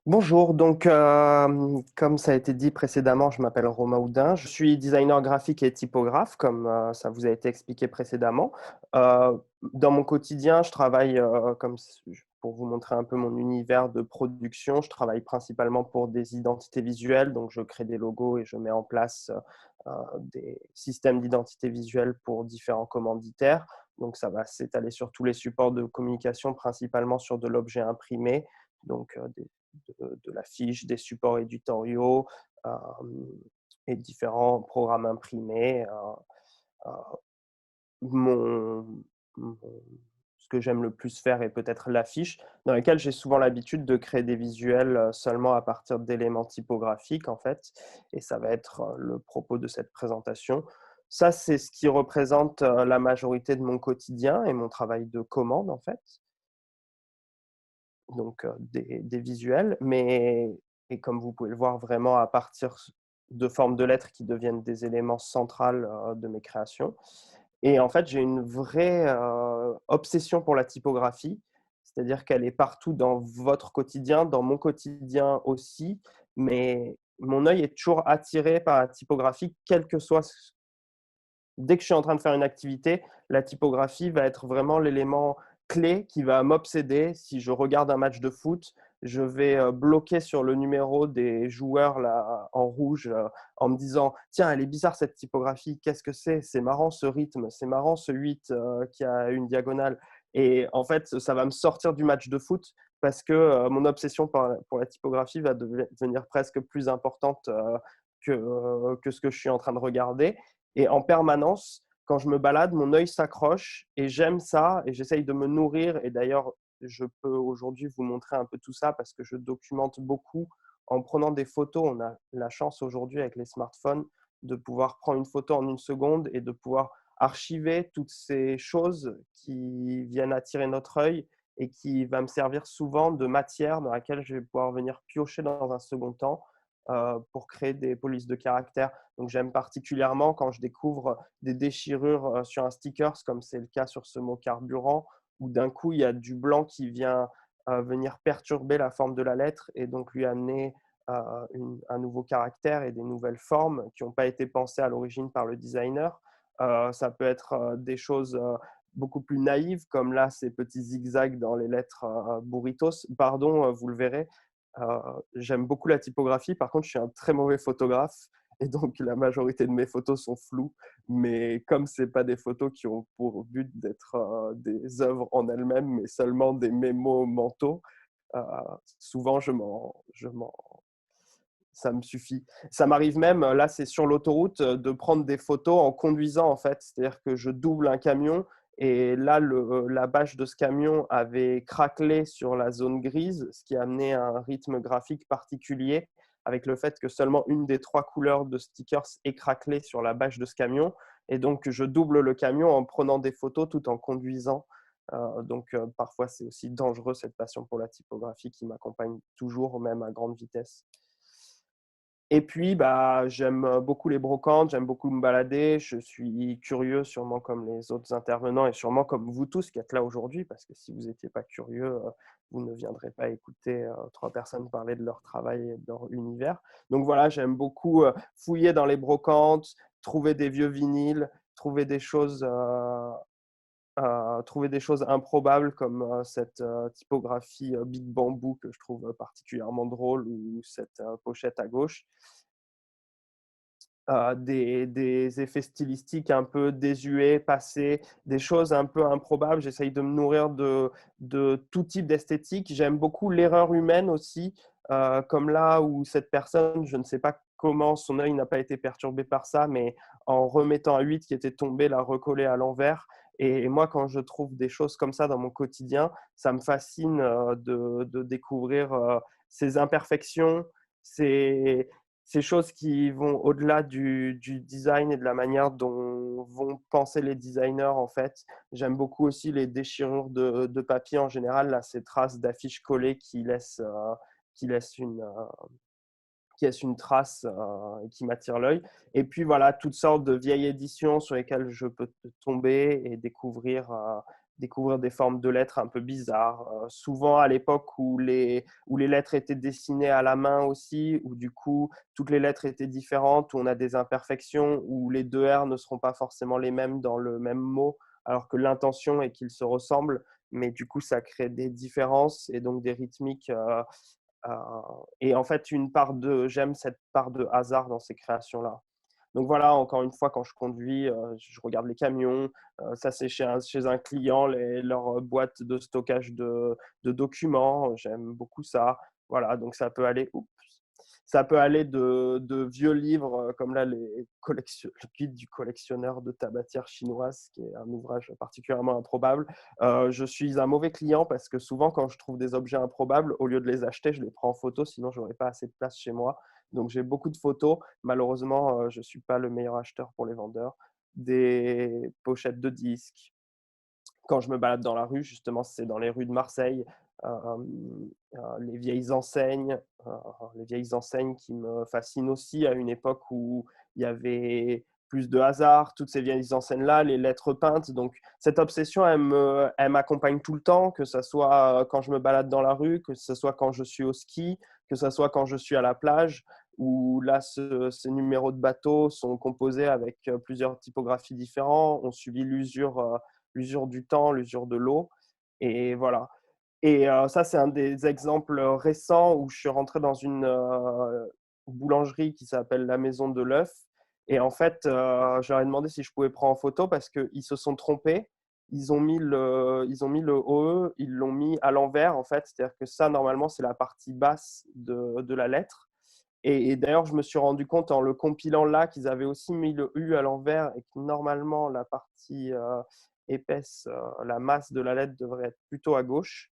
Bonjour, comme ça a été dit précédemment, je m'appelle Romain Houdin, je suis designer graphique et typographe, comme ça vous a été expliqué précédemment. Dans mon quotidien, je travaille, pour vous montrer un peu mon univers de production, je travaille principalement pour des identités visuelles, donc je crée des logos et je mets en place des systèmes d'identité visuelle pour différents commanditaires. Donc ça va s'étaler sur tous les supports de communication, principalement sur de l'objet imprimé, donc de l'affiche, des supports éditoriaux et différents programmes imprimés. Euh, mon, mon- Ce que j'aime le plus faire est peut-être l'affiche, dans laquelle j'ai souvent l'habitude de créer des visuels seulement à partir d'éléments typographiques, en fait. Et ça va être le propos de cette présentation. Ça, c'est ce qui représente la majorité de mon quotidien et mon travail de commande, en fait. Donc des visuels, mais et comme vous pouvez le voir vraiment à partir de formes de lettres qui deviennent des éléments centrales de mes créations. Et en fait, j'ai une vraie obsession pour la typographie, c'est-à-dire qu'elle est partout dans votre quotidien, dans mon quotidien aussi, mais mon œil est toujours attiré par la typographie, quel que soit dès que je suis en train de faire une activité, la typographie va être vraiment l'élément clé qui va m'obséder. Si je regarde un match de foot, je vais bloquer sur le numéro des joueurs là, en rouge en me disant tiens, elle est bizarre cette typographie, qu'est-ce que c'est? C'est marrant ce rythme, c'est marrant ce 8 qui a une diagonale. Et en fait, ça va me sortir du match de foot parce que mon obsession pour la typographie va devenir presque plus importante que ce que je suis en train de regarder. Et en permanence, quand je me balade, mon œil s'accroche et j'aime ça et j'essaye de me nourrir. Et d'ailleurs, je peux aujourd'hui vous montrer un peu tout ça parce que je documente beaucoup en prenant des photos. On a la chance aujourd'hui avec les smartphones de pouvoir prendre une photo en une seconde et de pouvoir archiver toutes ces choses qui viennent attirer notre œil et qui va me servir souvent de matière dans laquelle je vais pouvoir venir piocher dans un second temps pour créer des polices de caractère. Donc j'aime particulièrement quand je découvre des déchirures sur un sticker, comme c'est le cas sur ce mot carburant, où d'un coup il y a du blanc qui vient venir perturber la forme de la lettre et donc lui amener un nouveau caractère et des nouvelles formes qui n'ont pas été pensées à l'origine par le designer. Ça peut être des choses beaucoup plus naïves, comme là ces petits zigzags dans les lettres burritos. Pardon, vous le verrez, j'aime beaucoup la typographie. Par contre, je suis un très mauvais photographe et donc la majorité de mes photos sont floues. Mais comme ce pas des photos qui ont pour but d'être des œuvres en elles-mêmes, mais seulement des mémos mentaux, euh, souvent ça me suffit. Ça m'arrive même, là c'est sur l'autoroute, de prendre des photos en conduisant en fait. C'est-à-dire que je double un camion et là la bâche de ce camion avait craquelé sur la zone grise, ce qui a amené un rythme graphique particulier avec le fait que seulement une des trois couleurs de stickers est craquelée sur la bâche de ce camion. Et donc je double le camion en prenant des photos tout en conduisant. Parfois c'est aussi dangereux cette passion pour la typographie qui m'accompagne toujours, même à grande vitesse. Et puis, bah, j'aime beaucoup les brocantes, j'aime beaucoup me balader. Je suis curieux, sûrement comme les autres intervenants et sûrement comme vous tous qui êtes là aujourd'hui, parce que si vous n'étiez pas curieux, vous ne viendrez pas écouter trois personnes parler de leur travail et de leur univers. Donc voilà, j'aime beaucoup fouiller dans les brocantes, trouver des vieux vinyles, trouver des choses trouver des choses improbables comme cette typographie Big Bamboo que je trouve particulièrement drôle ou cette pochette à gauche. Des effets stylistiques un peu désuets, passés, des choses un peu improbables. J'essaye de me nourrir de tout type d'esthétique. J'aime beaucoup l'erreur humaine aussi, comme là où cette personne, je ne sais pas comment son œil n'a pas été perturbé par ça, mais en remettant un 8 qui était tombé, l'a recollé à l'envers. Et moi, quand je trouve des choses comme ça dans mon quotidien, ça me fascine de découvrir ces imperfections, ces, ces choses qui vont au-delà du design et de la manière dont vont penser les designers en fait. J'aime beaucoup aussi les déchirures de papier en général, là, ces traces d'affiches collées qui laissent qui laisse une trace qui m'attire l'œil. Et puis voilà, toutes sortes de vieilles éditions sur lesquelles je peux tomber et découvrir découvrir des formes de lettres un peu bizarres. Souvent à l'époque où les lettres étaient dessinées à la main aussi, où du coup toutes les lettres étaient différentes, où on a des imperfections, où les deux R ne seront pas forcément les mêmes dans le même mot, alors que l'intention est qu'ils se ressemblent, mais du coup ça crée des différences et donc des rythmiques. Euh, et en fait, j'aime cette part de hasard dans ces créations-là. Donc voilà, encore une fois, quand je conduis, je regarde les camions. Ça, c'est chez un client, leur boîte de stockage de documents. J'aime beaucoup ça. Voilà, donc ça peut aller de vieux livres, comme là, le guide du collectionneur de tabatière chinoise, qui est un ouvrage particulièrement improbable. Je suis un mauvais client parce que souvent, quand je trouve des objets improbables, au lieu de les acheter, je les prends en photo, sinon je n'aurais pas assez de place chez moi. Donc j'ai beaucoup de photos. Malheureusement, je ne suis pas le meilleur acheteur pour les vendeurs. Des pochettes de disques. Quand je me balade dans la rue, justement, c'est dans les rues de Marseille, les vieilles enseignes, les vieilles enseignes qui me fascinent aussi à une époque où il y avait plus de hasard, toutes ces vieilles enseignes-là, les lettres peintes. Donc, cette obsession, elle m'accompagne tout le temps, que ce soit quand je me balade dans la rue, que ce soit quand je suis au ski, que ce soit quand je suis à la plage, où là, ces numéros de bateaux sont composés avec plusieurs typographies différentes, ont subi l'usure du temps, l'usure de l'eau. Et voilà. Et ça, c'est un des exemples récents où je suis rentré dans une boulangerie qui s'appelle la Maison de l'Œuf. Et en fait, je leur ai demandé si je pouvais prendre en photo parce qu'ils se sont trompés. Ils ont mis le OE, ils l'ont mis à l'envers, en fait. C'est-à-dire que ça, normalement, c'est la partie basse de la lettre. Et d'ailleurs, je me suis rendu compte en le compilant là qu'ils avaient aussi mis le U à l'envers et que normalement, la partie épaisse, la masse de la lettre devrait être plutôt à gauche.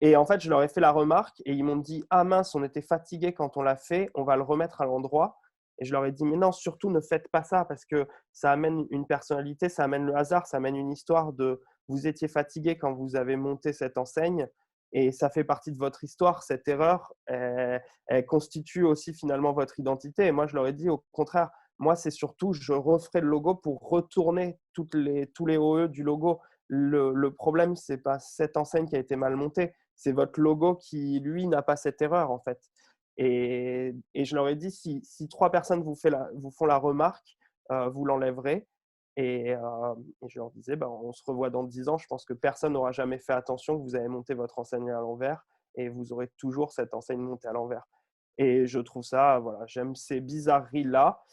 Et en fait, je leur ai fait la remarque et ils m'ont dit: ah mince, on était fatigué quand on l'a fait, on va le remettre à l'endroit. Et je leur ai dit: mais non, surtout ne faites pas ça parce que ça amène une personnalité, ça amène le hasard, ça amène une histoire de vous étiez fatigué quand vous avez monté cette enseigne et ça fait partie de votre histoire. Cette erreur, elle constitue aussi finalement votre identité. Et moi, je leur ai dit au contraire, moi, c'est surtout, je referai le logo pour retourner tous les OE du logo. Le problème, ce n'est pas cette enseigne qui a été mal montée, c'est votre logo qui, lui, n'a pas cette erreur, en fait. Et je leur ai dit, si 3 personnes vous font la remarque, vous l'enlèverez. Et je leur disais, ben, on se revoit dans 10 ans. Je pense que personne n'aura jamais fait attention que vous avez monté votre enseigne à l'envers et vous aurez toujours cette enseigne montée à l'envers. Et je trouve ça, voilà, j'aime ces bizarreries-là.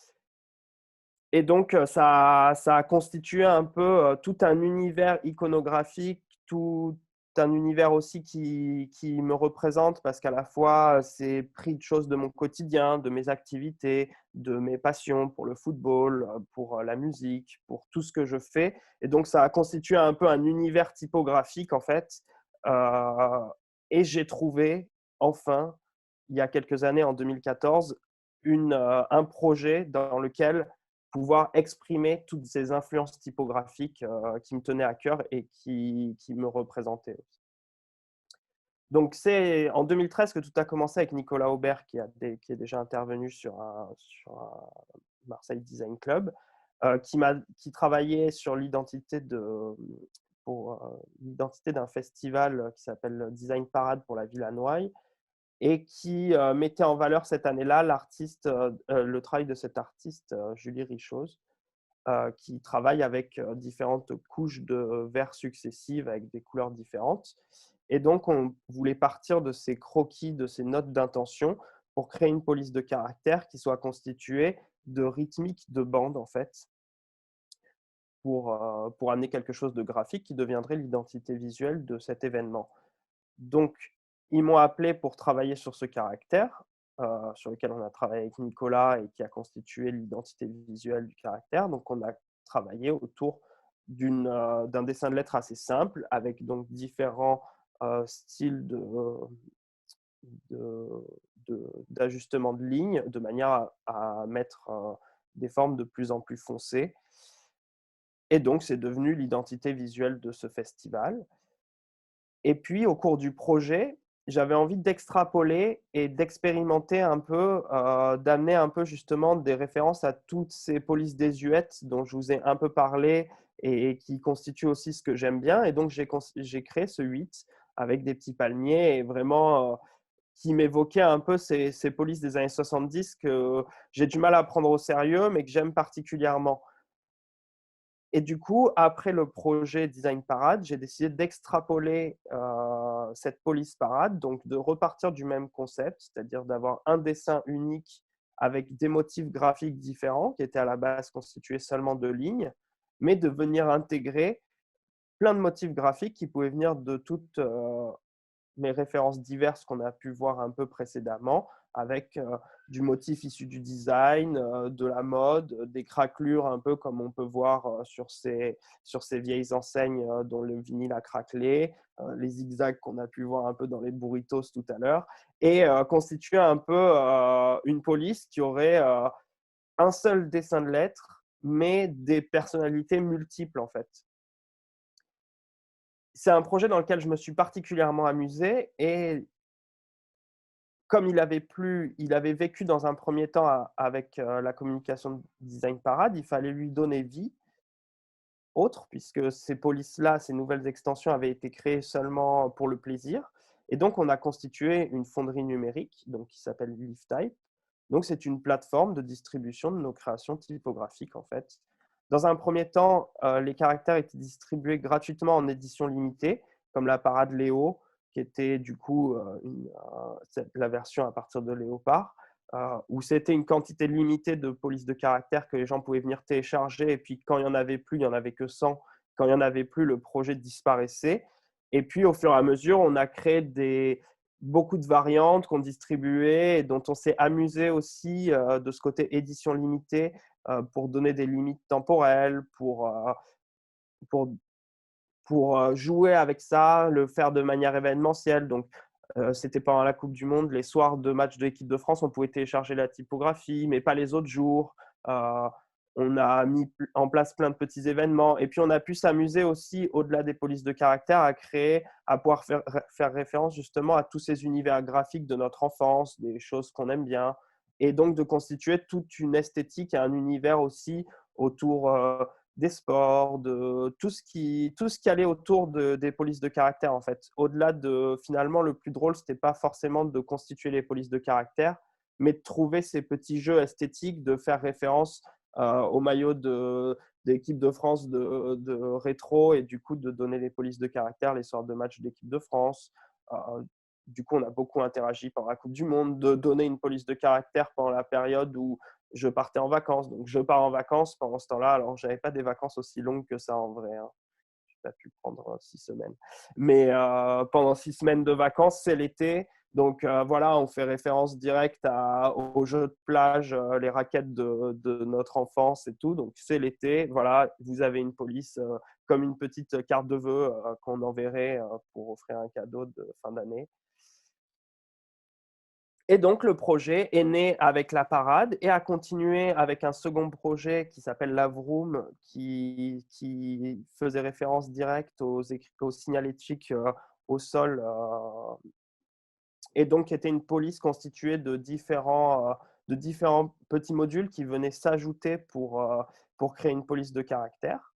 Et donc, ça a constitué un peu tout un univers iconographique, tout un univers aussi qui me représente parce qu'à la fois, c'est pris de choses de mon quotidien, de mes activités, de mes passions pour le football, pour la musique, pour tout ce que je fais. Et donc, ça a constitué un peu un univers typographique, en fait. Euh, et j'ai trouvé, enfin, il y a quelques années, en 2014, un projet dans lequel pouvoir exprimer toutes ces influences typographiques qui me tenaient à cœur et qui me représentaient aussi. Donc, c'est en 2013 que tout a commencé avec Nicolas Aubert, qui est déjà intervenu sur un Marseille Design Club, qui travaillait sur l'identité d'un festival qui s'appelle Design Parade pour la ville à Noailles et qui mettait en valeur cette année-là le travail de cet artiste, Julie Richoz, qui travaille avec différentes couches de verres successives avec des couleurs différentes. Et donc, on voulait partir de ces croquis, de ces notes d'intention pour créer une police de caractère qui soit constituée de rythmiques de bandes, en fait, pour amener quelque chose de graphique qui deviendrait l'identité visuelle de cet événement. Donc, ils m'ont appelé pour travailler sur ce caractère, sur lequel on a travaillé avec Nicolas et qui a constitué l'identité visuelle du caractère. Donc, on a travaillé autour d'un dessin de lettres assez simple, avec donc différents styles d'ajustement de lignes, de manière à mettre des formes de plus en plus foncées. Et donc, c'est devenu l'identité visuelle de ce festival. Et puis, au cours du projet, j'avais envie d'extrapoler et d'expérimenter un peu, d'amener un peu justement des références à toutes ces polices désuètes dont je vous ai un peu parlé et qui constituent aussi ce que j'aime bien. Et donc, j'ai créé ce 8 avec des petits palmiers et vraiment qui m'évoquait un peu ces polices des années 70 que j'ai du mal à prendre au sérieux, mais que j'aime particulièrement. Et du coup, après le projet Design Parade, j'ai décidé d'extrapoler cette police parade, donc de repartir du même concept, c'est-à-dire d'avoir un dessin unique avec des motifs graphiques différents qui étaient à la base constitués seulement de lignes, mais de venir intégrer plein de motifs graphiques qui pouvaient venir de toutes mes références diverses qu'on a pu voir un peu précédemment, avec du motif issu du design, de la mode, des craquelures un peu comme on peut voir sur ces vieilles enseignes dont le vinyle a craquelé, les zigzags qu'on a pu voir un peu dans les burritos tout à l'heure, et constituer un peu une police qui aurait un seul dessin de lettres, mais des personnalités multiples en fait. C'est un projet dans lequel je me suis particulièrement amusé et comme il avait vécu dans un premier temps avec la communication design parade, il fallait lui donner vie autre, puisque ces polices-là, ces nouvelles extensions avaient été créées seulement pour le plaisir. Et donc, on a constitué une fonderie numérique donc, qui s'appelle LeafType. Donc, c'est une plateforme de distribution de nos créations typographiques, en fait. Dans un premier temps, les caractères étaient distribués gratuitement en édition limitée, comme la parade Léo, qui était du coup la version à partir de Léopard, où c'était une quantité limitée de polices de caractères que les gens pouvaient venir télécharger. Et puis, quand il n'y en avait plus, il n'y en avait que 100. Quand il n'y en avait plus, le projet disparaissait. Et puis, au fur et à mesure, on a créé beaucoup de variantes qu'on distribuait et dont on s'est amusé aussi de ce côté édition limitée pour donner des limites temporelles, pour, pour jouer avec ça, le faire de manière événementielle. Donc, c'était pendant la Coupe du Monde, les soirs de matchs de l'équipe de France, on pouvait télécharger la typographie, mais pas les autres jours. Euh, on a mis en place plein de petits événements. Et puis, on a pu s'amuser aussi, au-delà des polices de caractère, à pouvoir faire référence justement à tous ces univers graphiques de notre enfance, des choses qu'on aime bien. Et donc, de constituer toute une esthétique et un univers aussi autour des sports, de tout ce qui allait autour des polices de caractère en fait. Au-delà de finalement le plus drôle, c'était pas forcément de constituer les polices de caractère, mais de trouver ces petits jeux esthétiques, de faire référence au maillot d'équipe de France de rétro et du coup de donner les polices de caractère les soirs de match d'équipe de France. Du coup, on a beaucoup interagi pendant la Coupe du Monde, de donner une police de caractère pendant la période où je partais en vacances. Donc, je pars en vacances pendant ce temps-là. Alors, je n'avais pas des vacances aussi longues que ça en vrai. Hein. Je n'ai pas pu prendre 6 semaines. Mais pendant 6 semaines de vacances, c'est l'été. Donc, voilà, on fait référence directe aux jeux de plage, les raquettes de notre enfance et tout. Donc, c'est l'été. Voilà, vous avez une police comme une petite carte de vœux qu'on enverrait pour offrir un cadeau de fin d'année. Et donc, le projet est né avec la parade et a continué avec un second projet qui s'appelle la Vroom, qui faisait référence directe aux signalétiques au sol et donc qui était une police constituée de différents petits modules qui venaient s'ajouter pour créer une police de caractère.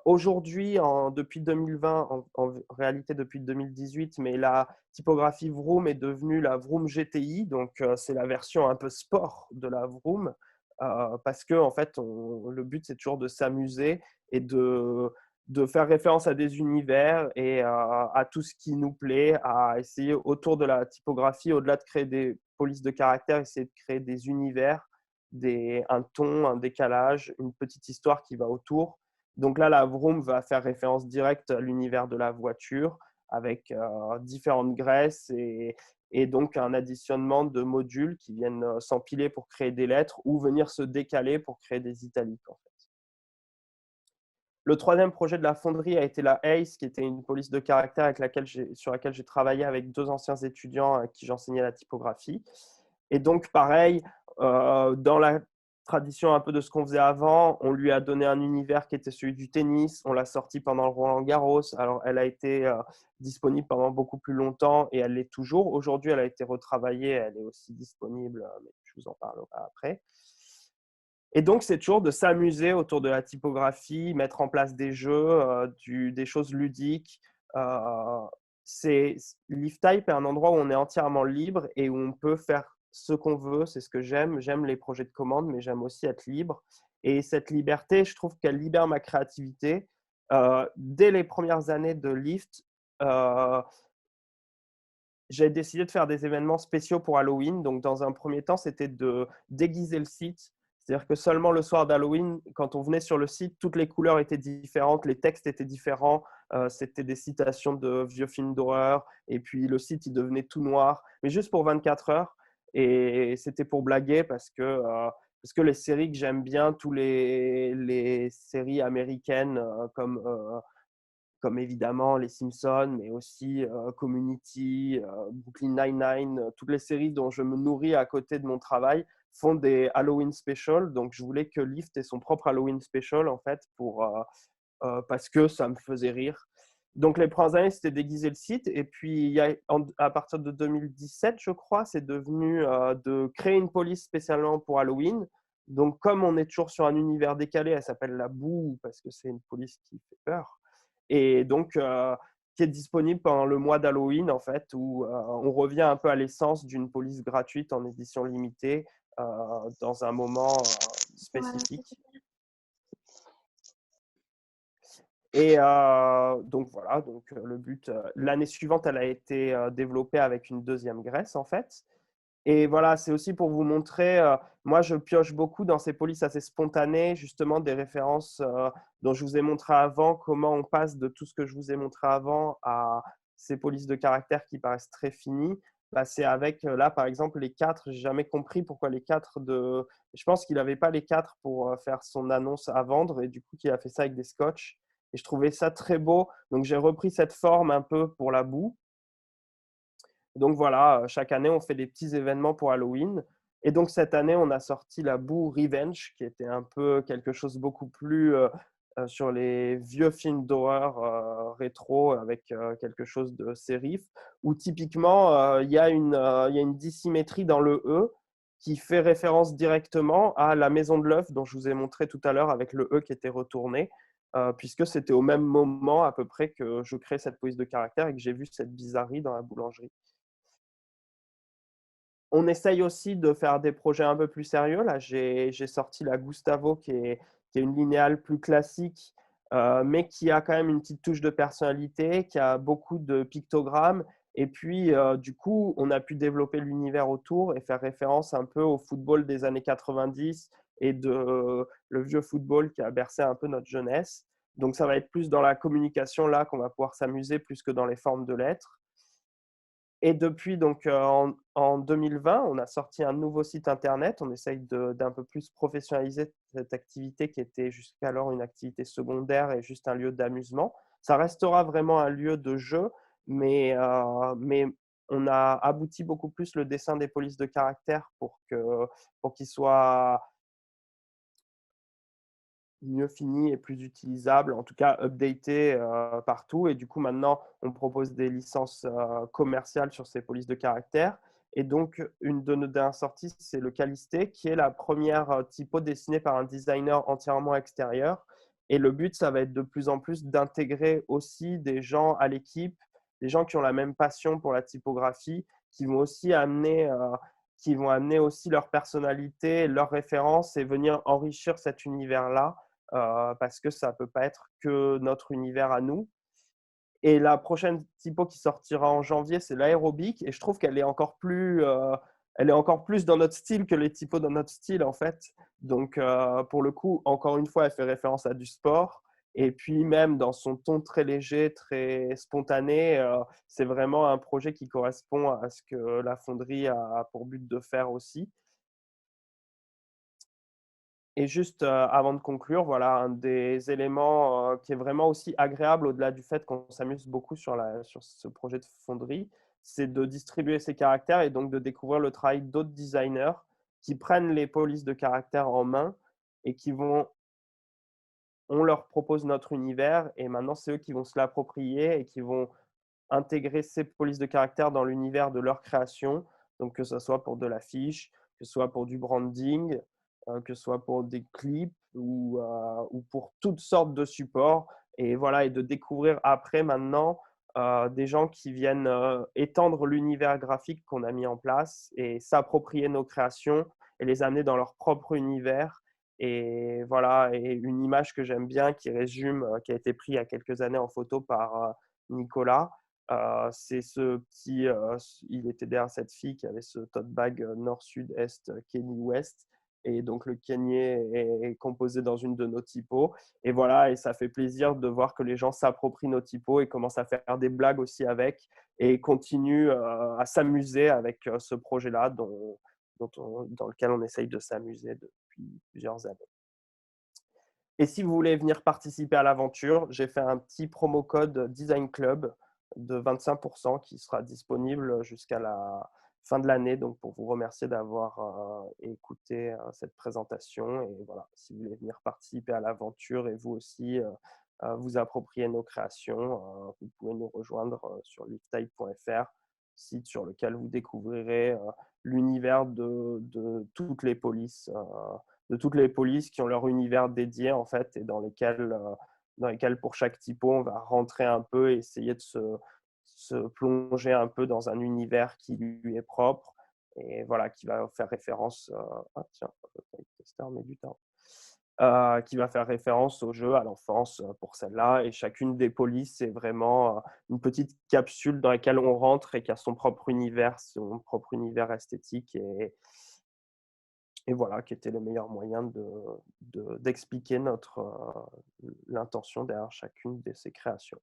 Aujourd'hui, depuis 2020, en réalité depuis 2018, mais la typographie Vroom est devenue la Vroom GTI, donc c'est la version un peu sport de la Vroom, parce que en fait, le but c'est toujours de s'amuser et de faire référence à des univers et à tout ce qui nous plaît, à essayer autour de la typographie, au-delà de créer des polices de caractères, essayer de créer des univers, un ton, un décalage, une petite histoire qui va autour. Donc là, la Vroom va faire référence directe à l'univers de la voiture avec différentes graisses et donc un additionnement de modules qui viennent s'empiler pour créer des lettres ou venir se décaler pour créer des italiques. En fait. Le troisième projet de la fonderie a été la ACE, qui était une police de caractère sur laquelle j'ai travaillé avec deux anciens étudiants à qui j'enseignais la typographie. Et donc, pareil, dans la tradition un peu de ce qu'on faisait avant. On lui a donné un univers qui était celui du tennis. On l'a sorti pendant le Roland-Garros. Alors, elle a été disponible pendant beaucoup plus longtemps et elle l'est toujours. Aujourd'hui, elle a été retravaillée. Elle est aussi disponible, mais je vous en parlerai après. Et donc, c'est toujours de s'amuser autour de la typographie, mettre en place des jeux, des choses ludiques. Euh, LeafType est un endroit où on est entièrement libre et où on peut faire ce qu'on veut. C'est ce que j'aime. J'aime les projets de commande, mais j'aime aussi être libre. Et cette liberté, je trouve qu'elle libère ma créativité. Dès les premières années de Lift, euh, j'ai décidé de faire des événements spéciaux pour Halloween. Donc, dans un premier temps, c'était de déguiser le site. C'est-à-dire que seulement le soir d'Halloween, quand on venait sur le site, toutes les couleurs étaient différentes, les textes étaient différents. C'était des citations de vieux films d'horreur. Et puis, le site, il devenait tout noir, mais juste pour 24 heures. Et c'était pour blaguer parce que les séries que j'aime bien, les séries américaines comme évidemment les Simpsons, mais aussi Community, Brooklyn Nine-Nine, toutes les séries dont je me nourris à côté de mon travail font des Halloween special. Donc, je voulais que Lyft ait son propre Halloween special, en fait, parce que ça me faisait rire. Donc, les premières années, c'était déguiser le site. Et puis, à partir de 2017, je crois, c'est devenu de créer une police spécialement pour Halloween. Donc, comme on est toujours sur un univers décalé, elle s'appelle la Boue parce que c'est une police qui fait peur. Et donc, qui est disponible pendant le mois d'Halloween, en fait, où on revient un peu à l'essence d'une police gratuite en édition limitée dans un moment Voilà. spécifique. Et donc voilà, donc le but, l'année suivante, elle a été développée avec une deuxième graisse, en fait. Et voilà, c'est aussi pour vous montrer, moi je pioche beaucoup dans ces polices assez spontanées, justement des références dont je vous ai montré avant, comment on passe de tout ce que je vous ai montré avant à ces polices de caractère qui paraissent très finies. Bah, c'est avec, là par exemple, les quatre, j'ai jamais compris pourquoi les quatre de... Je pense qu'il n'avait pas les quatre pour faire son annonce à vendre et du coup qu'il a fait ça avec des scotch. Et je trouvais ça très beau. Donc j'ai repris cette forme un peu pour la boue. Donc voilà, chaque année, on fait des petits événements pour Halloween. Et donc cette année, on a sorti la boue Revenge, qui était un peu quelque chose beaucoup plus sur les vieux films d'horreur rétro, avec quelque chose de sérif, où typiquement, il y a une dissymétrie dans le E qui fait référence directement à la Maison de l'œuf dont je vous ai montré tout à l'heure avec le E qui était retourné, puisque c'était au même moment à peu près que je crée cette police de caractère et que j'ai vu cette bizarrerie dans la boulangerie. On essaye aussi de faire des projets un peu plus sérieux. Là, j'ai sorti la Gustavo, qui est une linéale plus classique, mais qui a quand même une petite touche de personnalité, qui a beaucoup de pictogrammes. Et puis, du coup, on a pu développer l'univers autour et faire référence un peu au football des années 90 et le vieux football qui a bercé un peu notre jeunesse. Donc, ça va être plus dans la communication là qu'on va pouvoir s'amuser plus que dans les formes de lettres. Et depuis donc en 2020, on a sorti un nouveau site internet. On essaye d'un peu plus professionnaliser cette activité qui était jusqu'alors une activité secondaire et juste un lieu d'amusement. Ça restera vraiment un lieu de jeu, mais on a abouti beaucoup plus le dessin des polices de caractère pour qu'il soit mieux fini et plus utilisable, en tout cas updaté partout. Et du coup, maintenant, on propose des licences commerciales sur ces polices de caractère. Et donc, une de nos dernières sorties, c'est le Calisté, qui est la première typo dessinée par un designer entièrement extérieur. Et le but, ça va être de plus en plus d'intégrer aussi des gens à l'équipe, des gens qui ont la même passion pour la typographie, qui vont aussi qui vont amener aussi leur personnalité, leurs références et venir enrichir cet univers-là parce que ça ne peut pas être que notre univers à nous. Et la prochaine typo qui sortira en janvier, c'est l'aérobic. Et je trouve qu'elle est elle est encore plus dans notre style que les typos dans notre style, en fait. Donc, pour le coup, encore une fois, elle fait référence à du sport. Et puis, même dans son ton très léger, très spontané, c'est vraiment un projet qui correspond à ce que la fonderie a pour but de faire aussi. Et juste avant de conclure, voilà un des éléments qui est vraiment aussi agréable au-delà du fait qu'on s'amuse beaucoup sur ce projet de fonderie, c'est de distribuer ses caractères et donc de découvrir le travail d'autres designers. qui prennent les polices de caractère en main et on leur propose notre univers et maintenant c'est eux qui vont se l'approprier et qui vont intégrer ces polices de caractère dans l'univers de leur création, donc que ce soit pour de l'affiche, que ce soit pour du branding, que ce soit pour des clips ou pour toutes sortes de supports et voilà et de découvrir après maintenant, des gens qui viennent, étendre l'univers graphique qu'on a mis en place et s'approprier nos créations et les amener dans leur propre univers et voilà et une image que j'aime bien qui résume, qui a été prise il y a quelques années en photo par, Nicolas. C'est ce petit, il était derrière cette fille qui avait ce tote bag nord-sud-est Kanye West et donc le Kanye est composé dans une de nos typos et voilà et ça fait plaisir de voir que les gens s'approprient nos typos et commencent à faire des blagues aussi avec et continuent, à s'amuser avec, ce projet-là dans lequel on essaye de s'amuser depuis plusieurs années. Et si vous voulez venir participer à l'aventure, j'ai fait un petit promo code Design Club de 25 qui sera disponible jusqu'à la fin de l'année. Donc, pour vous remercier d'avoir écouté cette présentation. Et voilà, si vous voulez venir participer à l'aventure et vous aussi vous approprier nos créations, vous pouvez nous rejoindre sur livetype.fr, site sur lequel vous découvrirez l'univers de toutes les polices qui ont leur univers dédié en fait et dans lesquels pour chaque typo, on va rentrer un peu et essayer de se plonger un peu dans un univers qui lui est propre et voilà, qui va faire référence, ah tiens, tester met du temps, qui va faire référence au jeu, à l'enfance pour celle-là et chacune des polices, c'est vraiment une petite capsule dans laquelle on rentre et qui a son propre univers esthétique et voilà, qui était le meilleur moyen d'expliquer l'intention derrière chacune de ces créations.